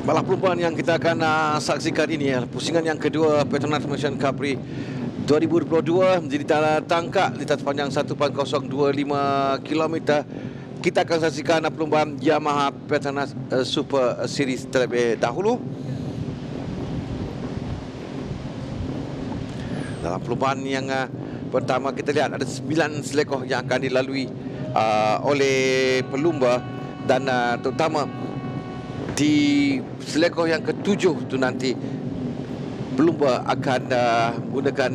Balap perlumbaan yang kita akan saksikan ini pusingan yang kedua Petronas Malaysian Cup Prix 2022 menjadi tangkak lintas panjang 1.025 km. Kita akan saksikan perlumbaan Yamaha Petronas Super Series terlebih dahulu. Dalam perlumbaan yang pertama, kita lihat ada 9 selekoh yang akan dilalui oleh pelumba, dan terutama di selekoh yang ke-7 tu nanti pelumba akan gunakan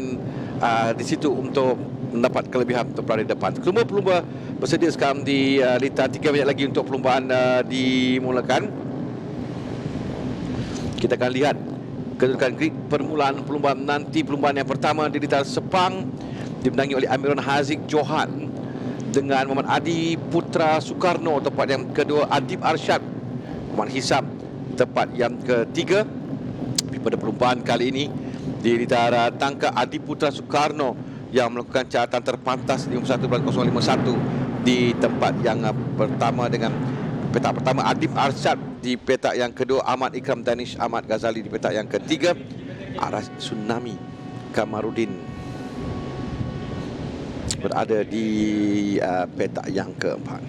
di situ untuk mendapat kelebihan untuk berada di depan. Pelumba bersedia sekarang di litar 3 minit lagi untuk perlumbaan dimulakan. Kita akan lihat kedudukan grid permulaan perlumbaan nanti. Perlumbaan yang pertama di litar Sepang dimenangi oleh Amirul Haziq Johan dengan Muhammad Adi Putra Soekarno. Tempat yang kedua Adib Arsyad Muhammad Hisam tempat yang ketiga. Pada perlumbaan kali ini di litar tangka Adi Putra Soekarno yang melakukan catatan terpantas 51.051 di tempat yang pertama, dengan petak pertama Adib Arsyad, di petak yang kedua Ahmad Ikram Danish Ahmad Ghazali, di petak yang ketiga Aras Tsunami Kamarudin berada di petak yang keempat.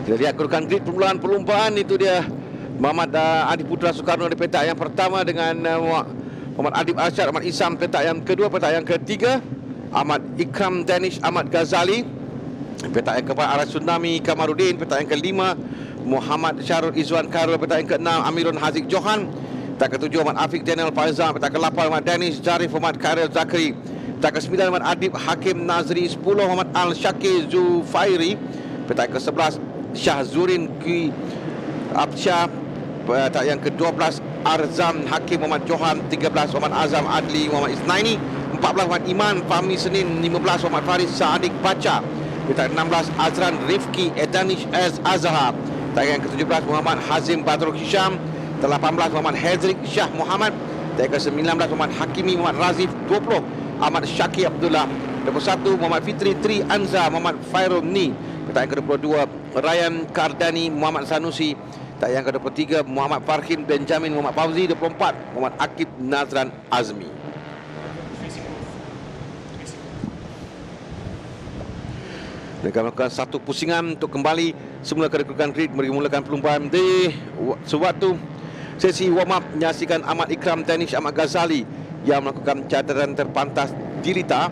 Kita lihat kedudukan grid permulaan perlumbaan. Itu dia Muhammad Adi Putra Soekarno di petak yang pertama dengan Muhammad Adib Arsyad Ahmad Isam petak yang kedua. Petak yang ketiga Ahmad Ikram Danish Ahmad Ghazali. Petak yang keempat Aras Tsunami Kamarudin. Petak yang kelima Muhammad Syarul Izwan Khairul. Petak yang keenam Amirul Haziq Johan. Petak ketujuh Muhammad Afiq Daniel Faizal. Petak ke-8 Muhammad Danish Jarif Muhammad Khairul Zakri. Petak ke-9 Muhammad Adib Hakim Nazri. 10 Muhammad Al-Syakir Zufairi. Petak ke-11 Syahzurin Ki Absyah. Petak yang ke-12 Arzam Hakim Muhammad Johan. 13 Muhammad Azam Adli Muhammad Isnaini. 14 Muhammad Iman Fahmi Senin. 15 Muhammad Faris Saadik Baca. Petak 16 Azran Rifki Edanish Az Azhar. Petak yang ke-17 Muhammad Hazim Badrul Hisham. 18 Muhammad Hezrik Syah Muhammad. Petak ke-19 Muhammad Hakimi Muhammad Razif. 20 Ahmad Syakir Abdullah. 21 Muhammad Fitri Tri Anza Muhammad Fairul Ni. Petak yang ke-22 Ryan Kardani Muhammad Sanusi. Petak yang ke-23 Muhammad Farhin Benjamin Muhammad Fauzi. 24 Muhammad Akib Nazran Azmi. Mereka melakukan satu pusingan untuk kembali semula kedudukan grid. Mereka mulakan perlumbaan di sewaktu sesi warm up menyaksikan Ahmad Ikram Danish Ahmad Ghazali yang melakukan catatan terpantas di litar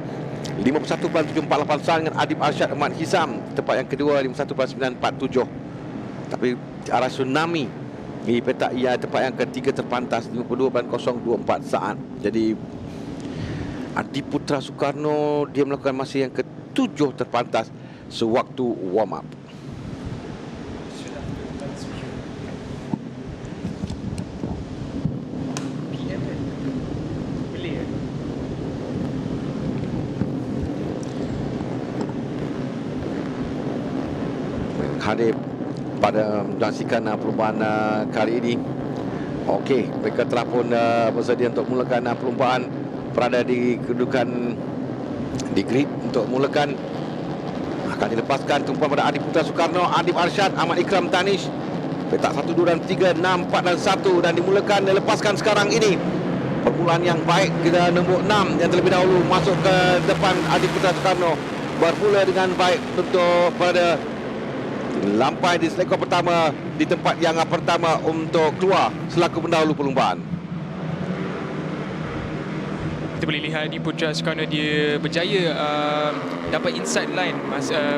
51.748 dengan Adib Arsyad Ahmad Hisam. Tempat yang kedua 51.947. Tapi Aras Tsunami di petak tempat yang ketiga terpantas 52.024 saat. Jadi Adi Putra Soekarno dia melakukan masa yang ke-7 terpantas sewaktu warm up. Hadir pada menyaksikan perlumbaan kali ini. Okey, mereka telah pun bersedia untuk mulakan perlumbaan, berada di kedudukan di grid untuk mulakan. Akan dilepaskan tumpuan pada Adib Putra Soekarno, Adib Arsyad, Ahmad Ikram Danish. Petak 1, 2 dan 3, 6, 4 dan 1, dan dimulakan, dilepaskan sekarang ini. Permulaan yang baik, kita nombor 6 yang terlebih dahulu masuk ke depan Adib Putra Soekarno. Bermula dengan baik untuk pada lampai di selekor pertama di tempat yang pertama untuk keluar selaku pendahulu perlumbaan. Kita boleh lihat di Putra Soekarno dia berjaya dapat inside line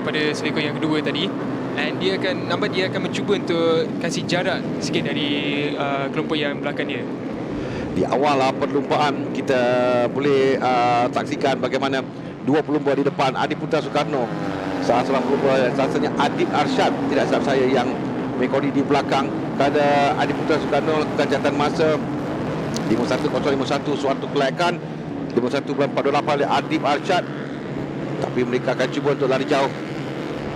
pada selekor yang kedua tadi, dan dia akan mencuba untuk kasih jarak sikit dari kelompok yang belakang dia. Di awal perlumbaan kita boleh saksikan bagaimana dua pelumba di depan Adi Putra Soekarno, salah seorang pelumba rasanya Adib Arsyad tidak silap saya yang mengikodi di belakang. Kerana Adi Putra Soekarno lakukan catatan masa 51.051, suatu kelayakan. 51.428 oleh Adib Arsyad. Tapi mereka akan cuba untuk lari jauh.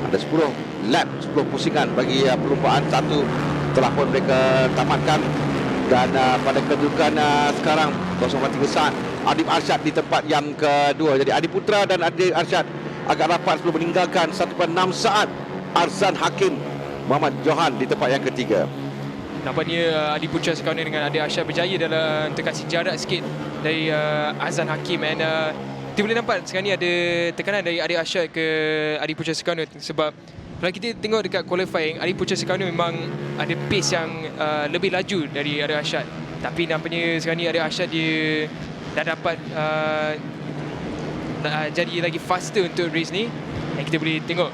Ada 10 lap, 10 pusingan bagi perlumbaan. Satu telah pun mereka tamatkan. Dan pada kedudukan sekarang 0.3 saat, Adib Arsyad di tempat yang kedua. Jadi Adi Putra dan Adib Arsyad agak rapat sebelum meninggalkan 1.6 saat. Arzan Hakim Muhammad Johan di tempat yang ketiga. Nampaknya Adi Putra Soekarno dengan Adi Arsyad berjaya dalam untuk kasih jarak sikit dari Azan Hakim. And kita boleh nampak sekarang ni ada tekanan dari Adi Arsyad ke Adi Putra Soekarno. Sebab kalau kita tengok dekat qualifying, Adi Putra Soekarno memang ada pace yang lebih laju dari Adi Arsyad. Tapi nampaknya sekarang ni Adi Arsyad dia dah dapat jadi lagi faster untuk race ni. Dan kita boleh tengok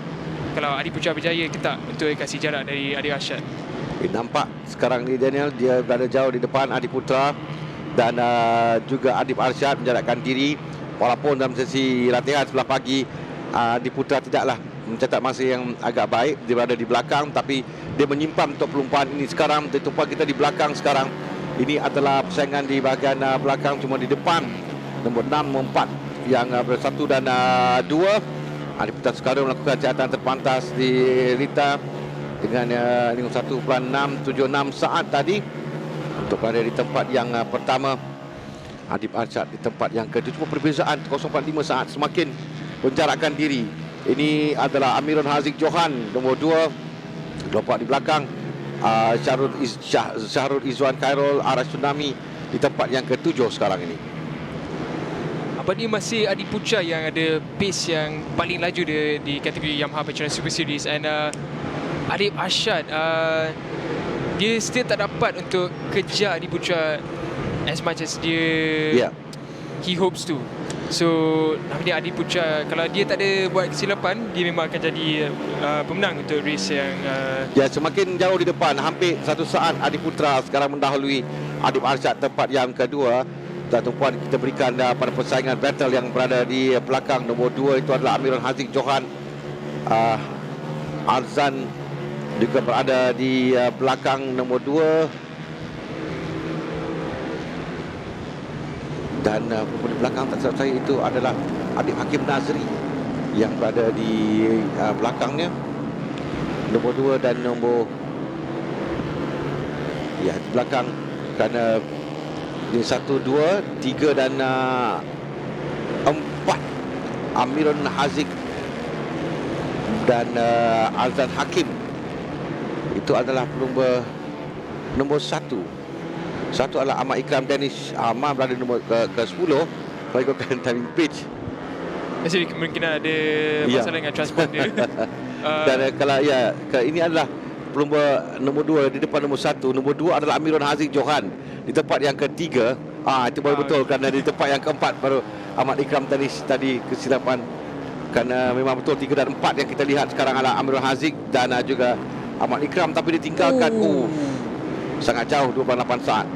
kalau Adi Putra berjaya ke tak untuk kasih jarak dari Adi Arsyad. Nampak sekarang ni Daniel, dia berada jauh di depan Adi Putra. Dan juga Adib Arsyad menjarakkan diri. Walaupun dalam sesi latihan sebelah pagi, Adi Putra tidaklah mencatat masa yang agak baik. Dia berada di belakang, tapi dia menyimpan untuk perlumbaan ini sekarang. Tumpuan kita di belakang sekarang. Ini adalah persaingan di bahagian belakang. Cuma di depan nombor 6, nombor 4 yang bersatu dan 2. Adi Putra Soekarno melakukan catatan terpantas di Rita dengan 1.676 saat tadi untuk berada di tempat yang pertama. Adib Arsyad di tempat yang kedua. Cuma perbezaan 0.5 saat, semakin menjarakkan diri. Ini adalah Amirul Haziq Johan nombor 2, kelompok di belakang. Syahrul Izwan Khairul Arash Tsunami di tempat yang ketujuh sekarang ini. Apa ni masih Adi Putra yang ada pace yang paling laju di kategori Yamaha Petronas Super Series. And Adib Arsyad dia still tak dapat untuk kejar Adi Putra as much as dia he hopes to. So dia Adi Putra, kalau dia tak ada buat kesilapan, dia memang akan jadi pemenang untuk race yang semakin jauh di depan. Hampir 1 saat Adi Putra sekarang mendahului Adib Arsyad tempat yang kedua. Dan tumpuan kita berikan pada persaingan battle yang berada di belakang. Nombor 2 itu adalah Amirul Haziq Johan. Arzan juga berada di belakang nombor 2. Dan di belakang tak salah saya itu adalah Adib Hakim Nazri yang berada di belakangnya. Nombor 2 dan nombor di belakang, kerana ini 1, 2, 3 dan 4 Amirul Haziq dan Arzan Hakim. Itu adalah pelumba nombor 1. Satu adalah Ahmad Ikram Danish. Ahmad berada nombor ke-10 kalau ikutkan timing page. Masih kemungkinan ada masalah dengan transport dia. Dan kalau ini adalah pelumba nombor 2 di depan nombor 1. Nombor 2 adalah Amirul Haziq Johan di tempat yang ketiga. Itu baru betul, kerana di tempat yang keempat baru Ahmad Ikram Danish tadi kesilapan. Kerana memang betul 3 dan 4 yang kita lihat sekarang adalah Amirul Haziq dan juga Ahmad Ikram, tapi ditinggalkan sangat jauh 28 saat.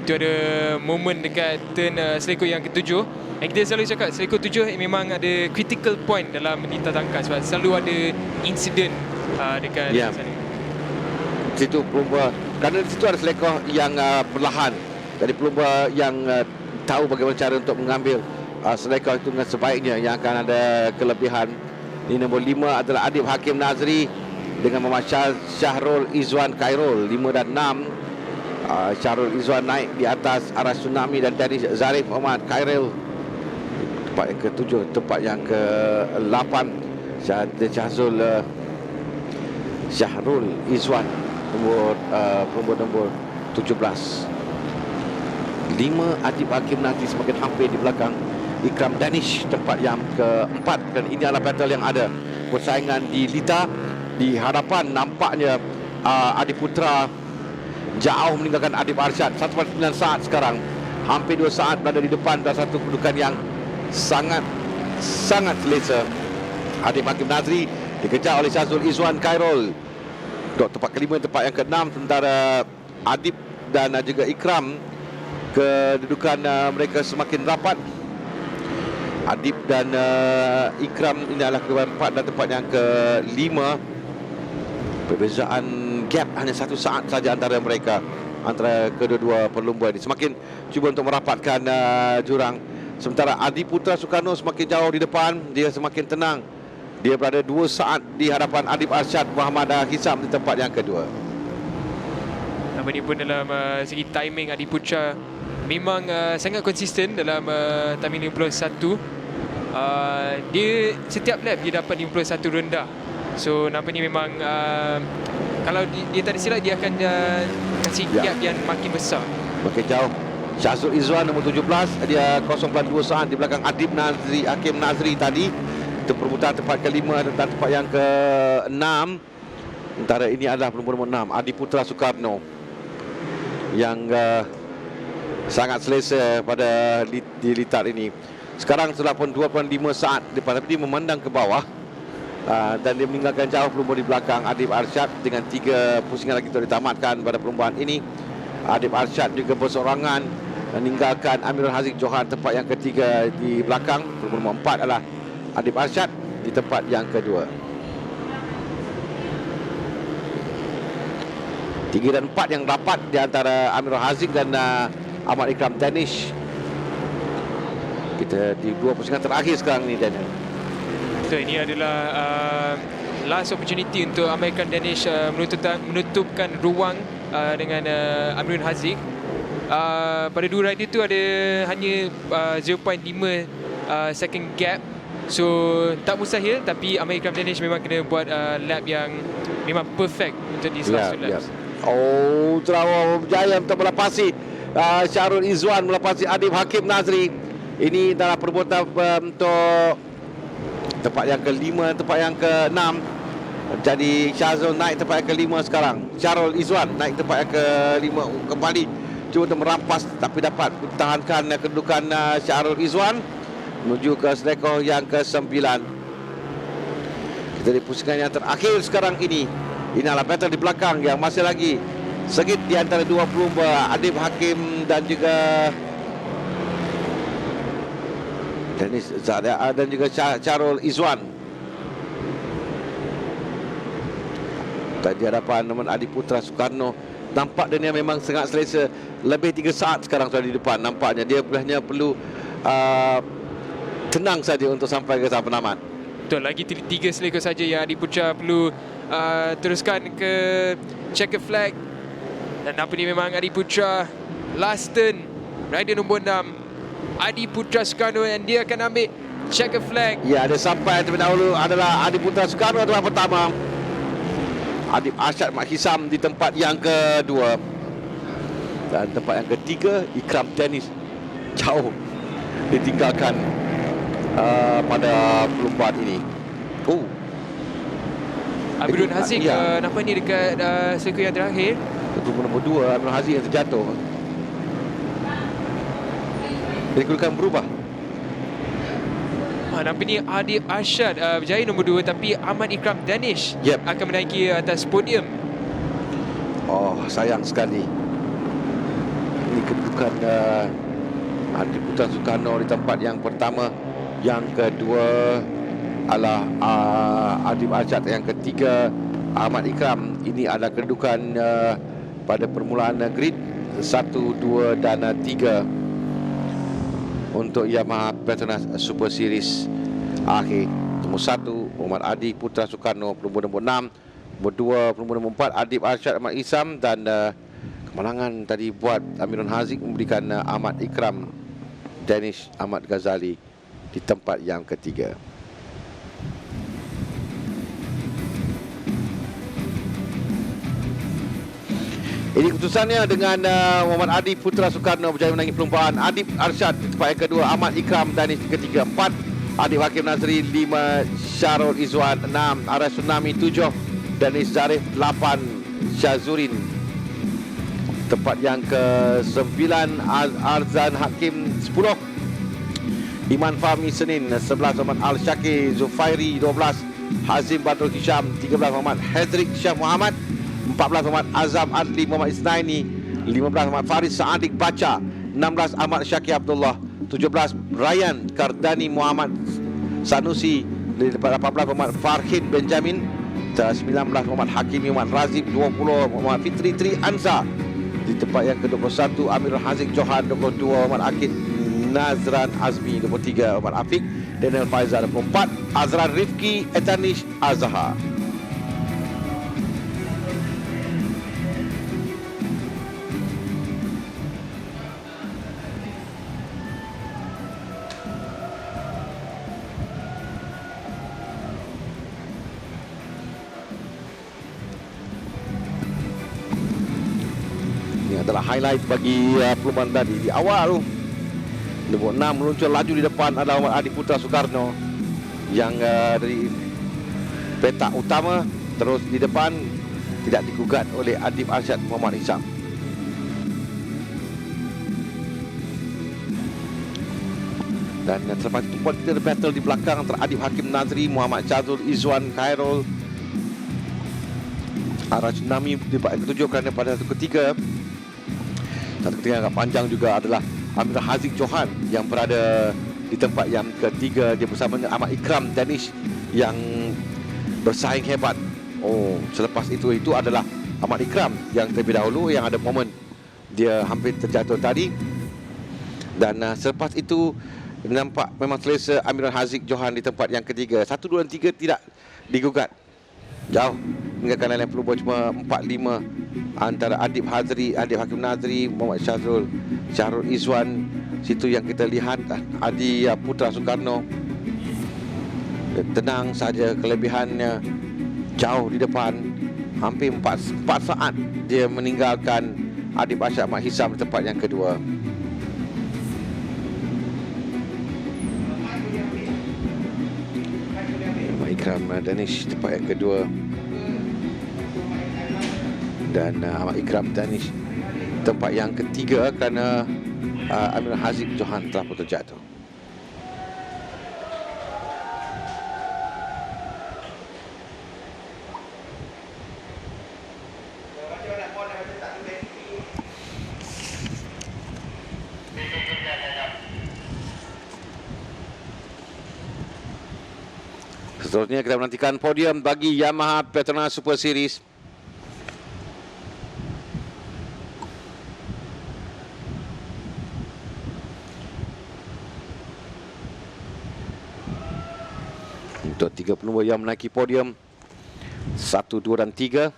Itu ada momen dekat turn selekor yang ketujuh. Yang kita selalu cakap selekor 7 memang ada critical point dalam menita tangkap, sebab selalu ada insiden dekat sana. Situ pelumba, kerana di situ ada selekor yang perlahan. Jadi pelumba yang tahu bagaimana cara untuk mengambil selekor itu dengan sebaiknya, yang akan ada kelebihan. Ini nombor 5 adalah Adib Hakim Nazri dengan Muhammad Syahrul Izwan Khairul. 5 dan 6 Syahrul Izwan naik di atas Arash Tsunami dan Danish Zarif Muhammad Khairul. Tempat yang ke-7, tempat yang ke-8 Syahrul Izwan nombor 17. 5 Adib Hakim Nazri semakin hampir di belakang Ikram Danish tempat yang ke-4. Dan ini adalah battle yang ada persaingan di Lita. Di hadapan nampaknya Adi Putra jauh meninggalkan Adib Arsyad 1.9 saat sekarang. Hampir 2 saat berada di depan dalam satu kedudukan yang sangat selesa. Adib Hakim Nazri dikejar oleh Syazul Izwan Khairul. Tempat kelima, tempat yang ke-6 sementara Adib dan juga Ikram kedudukan mereka semakin rapat. Adib dan Ikram ini adalah kedudukan 4 dan tempat yang ke-5. Perbezaan gap hanya 1 saat saja antara mereka, antara kedua-dua pelumba ini. Semakin cuba untuk merapatkan jurang. Sementara Adi Putra Sukarno semakin jauh di depan, dia semakin tenang. Dia berada 2 saat di hadapan Adib Arsyad Muhammad Hisam di tempat yang kedua. Nama dia pun dalam segi timing Adi Putra memang sangat konsisten dalam timing 51. Dia setiap lap dia dapat 51 rendah. So nampaknya memang kalau dia tak ada silap, dia akan kasih gap yang makin besar. Makin jauh. Syazul Izwan nombor 17, dia 0.2 saat di belakang Adib Nazri, Hakim Nazri tadi. Itu perputaran tempat ke-5 dan tempat yang ke-6. Sementara ini adalah pelumba nombor 6, Adi Putra Sukarno, yang sangat selesa pada di litar ini. Sekarang sudah pun 2.5 saat depan, tapi dia memandang ke bawah. Dan dia meninggalkan jauh pelumba di belakang Adib Arsyad dengan 3 pusingan lagi untuk ditamatkan pada perlumbaan ini. Adib Arsyad juga bersorangan meninggalkan Amirul Haziq Johan tempat yang ketiga di belakang. Pelumba nombor 4 adalah Adib Arsyad di tempat yang kedua. 3 dan 4 yang rapat di antara Amirul Haziq dan Ahmad Ikram Danish. Kita di 2 pusingan terakhir sekarang ni, Daniel. Betul, ini adalah last opportunity untuk Ahmad Ikram Danish menutupkan ruang dengan Amirul Haziq. Pada 2 rider tu ada hanya 0.5 second gap. So tak mustahil, tapi Ahmad Ikram Danish memang kena buat lap yang memang perfect untuk di last 2 laps. Oh, terawal berjaya untuk melepasi Syahrul Izwan, melepasi Adib Hakim Nazri. Ini adalah perbuatan untuk tempat yang ke-5, tempat yang ke-6. Jadi Syazul naik tempat yang ke-5 sekarang. Syahrul Izwan naik tempat yang ke-5 kembali, cuba untuk merampas, tapi dapat pertahankan kedudukan Syahrul Izwan menuju ke selekoh yang ke-9. Kita di pusingan yang terakhir sekarang ini. Ini adalah battle di belakang yang masih lagi sengit di antara 2 pelumba, Adib Hakim dan juga Danish Zadia dan juga Syahrul Izwan. Dan di hadapan teman Adi Putra Sukarno, nampak dia memang sangat selesa. Lebih 3 saat sekarang sudah di depan. Nampaknya dia hanya perlu tenang saja untuk sampai ke tahap penamat. Betul, lagi 3 selekor saja yang Adi Putra perlu teruskan ke checker flag. Dan nampaknya memang Adi Putra last turn, rider nombor 6 Adi Putra Sukarno, yang dia akan ambil checker flag. Ya, dia sampai terlebih dahulu adalah Adi Putra Sukarno adalah pertama. Adib Arsyad Mak Hisam di tempat yang kedua. Dan tempat yang ketiga, Ikram Danish jauh ditinggalkan pada perlumbaan ini. Oh, Amirul Haziq nampaknya dekat selekor yang terakhir. Nombor 2 Amirul Haziq yang terjatuh. Jadi kedudukan berubah. Nampaknya Adib Arsyad berjaya nombor 2, tapi Ahmad Ikram Danish akan menaiki atas podium. Oh, sayang sekali. Ini kedudukan Adib Putra Sukarno di tempat yang pertama. Yang kedua adalah Adib Arsyad. Yang ketiga Ahmad Ikram. Ini adalah kedudukan pada permulaan grid 1, 2 dan 3 untuk Yamaha Petronas Super Series akhir. Nombor 1 Muhammad Adi Putra Sukarno, pelumba nombor 6. Nombor 2 pelumba nombor 4 Adib Arsyad Ahmad Hisam. Dan kemenangan tadi buat Amirul Haziq memberikan Ahmad Ikram Danish Ahmad Ghazali di tempat yang ketiga. Ini keputusannya dengan Muhammad Adi Putra Sukarno berjaya menangi perlumbaan. Adib Arsyad di tempat yang kedua, Ahmad Ikram Danish di ketiga. 4 Adib Hakim Nazri, 5 Syahrul Izwan, 6 Aras Tsunami, 7 Danish Zarif, 8 Syazurin. Tempat yang ke-9 Arzan Hakim, 10 Iman Fahmi Senin, 11 Muhammad Al-Syakir Zufairi, 12 Hazim Badrul Hisham, 13 Muhammad Hedrik Syah Muhammad, 14 Muhammad Azam Adli Muhammad Isnaini, 15 Muhammad Faris Saadik Baca, 16 Ahmad Syakir Abdullah, 17 Ryan Kardani Muhammad Sanusi, 18 Muhammad Farhin Benjamin, 19 Muhammad Hakimi Muhammad Razif, 20 Muhammad Fitri Tri Anza. Di tempat yang ke-21 Amirul Haziq Johan, 22 Muhammad Akid Nazran Azmi, 23 Muhammad Afiq Daniel Faizal, 24 Azran Rifki Etanish Azhar. Adalah highlight bagi perlumbaan tadi. Di awal tu nombor 6 meluncur laju di depan adalah Muhammad Adi Putra Soekarno yang dari petak utama, terus di depan tidak digugat oleh Adib Arsyad Muhammad Isam. Dan selepas itu pun kita ada battle di belakang antara Adib Hakim Nazri, Muhammad Syazul Izwan Khairul Araj Nami di tempat yang ke-7, kerana pada satu ketiga satu ketika agak panjang juga adalah Amirul Haziq Johan yang berada di tempat yang ketiga. Dia bersama dengan Ahmad Ikram Danish yang bersaing hebat. Selepas itu adalah Ahmad Ikram yang terlebih dahulu yang ada momen dia hampir terjatuh tadi. Dan selepas itu nampak memang selesa Amirul Haziq Johan di tempat yang ketiga. 1, 2 dan 3 tidak digugat. Jauh hingga kalian pelubur cuma 4-5 antara Adib Hazri, Adib Hakim Nazri, Muhammad Syahrul Izwan. Situ yang kita lihat Adi Putra Soekarno tenang saja, kelebihannya jauh di depan. Hampir 4 saat dia meninggalkan Adib Arsyad Ahmad Hisam di tempat yang kedua. Ikram Danish tempat yang kedua, dan Ahmad Ikram Danish tempat yang ketiga kerana Amirul Haziq Johan telah pun terjatuh. Seterusnya kita menantikan podium bagi Yamaha Petronas Super Series. Untuk 3 penumbur yang menaiki podium 1, 2 dan 3.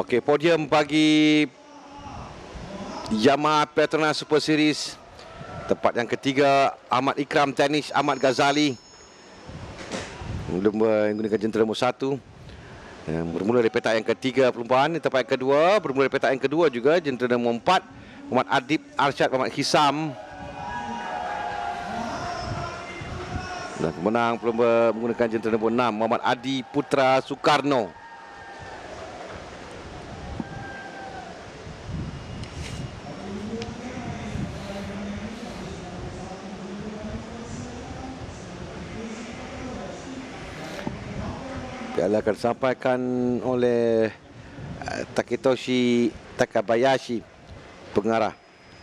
Okey, podium bagi Yamaha Petronas Super Series Tempat yang ketiga, Ahmad Ikram Danish Ahmad Ghazali. Menggunakan jentera nombor 1. Bermula dari petak yang ketiga perlumbaan. Tempat yang kedua, bermula dari petak yang kedua juga, jentera nombor 4, Muhammad Adib Arsyad Muhammad Hisam. Dan pemenang perlumba menggunakan jentera nombor 6, Muhammad Adi Putra Soekarno. Piala akan disampaikan oleh Taketoshi Takabayashi, pengarah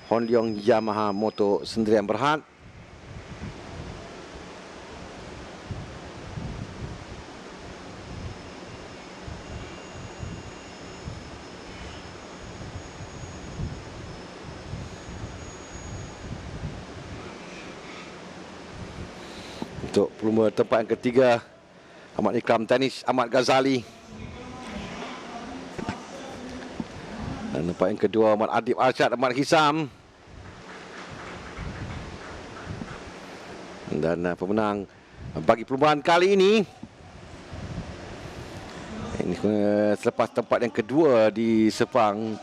Honlyong Yamaha Moto Sendirian Berhad. Untuk pelumba tempat yang ketiga, Ahmad Ikram Danish Ahmad Ghazali. Dan tempat yang kedua, Ahmad Adib Arsyad Ahmad Hisam. Dan pemenang bagi perlumbaan kali ini, selepas tempat yang kedua di Sepang,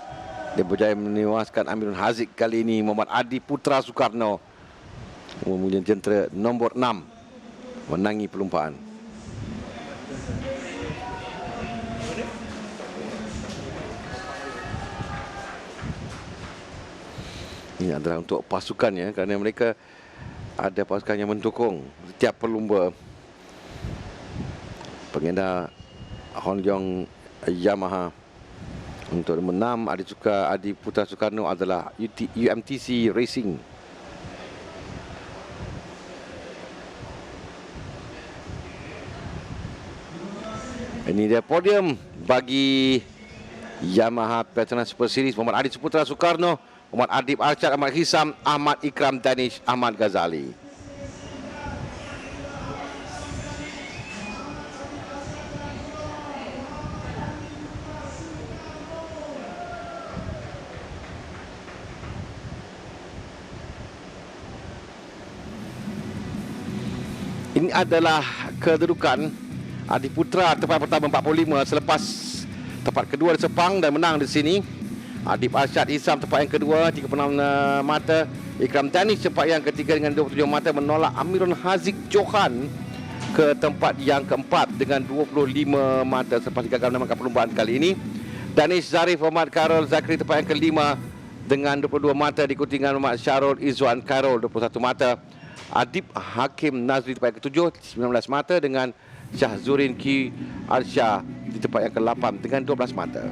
dia berjaya menewaskan Amirul Haziq kali ini, Muhammad Adi Putra Soekarno, mempunyai jentera nombor 6, menangi perlumbaan. Ini adalah untuk pasukannya, kerana mereka ada pasukan yang mendukung setiap pelumba. Pengedar Honlyong Yamaha untuk nombor 6 Adi Putra Soekarno adalah UMTC Racing. Ini dia podium bagi Yamaha Petronas Super Series. Muhammad Adi Putra Soekarno, Muhammad Adib Arsyad Ahmad Hisam, Ahmad Ikram Danish Ahmad Ghazali. Ini adalah kedudukan Adi Putra tempat pertama 45 selepas tempat kedua di Sepang dan menang di sini. Adib Arsyad Hisam tempat yang kedua 36 mata. Ikram Danish tempat yang ketiga dengan 27 mata, menolak Amirul Haziq Johan ke tempat yang keempat dengan 25 mata selepas gagal memenangkan perlumbaan kali ini. Danish Zarif Muhammad Karol Zakri tempat yang kelima dengan 22 mata, diikuti dengan Muhammad Syarul Izzuan Karol 21 mata. Adib Hakim Nazri tempat yang ketujuh 19 mata dengan Syahzurin Ki Arsyah di tempat yang ke-8 dengan 12 mata.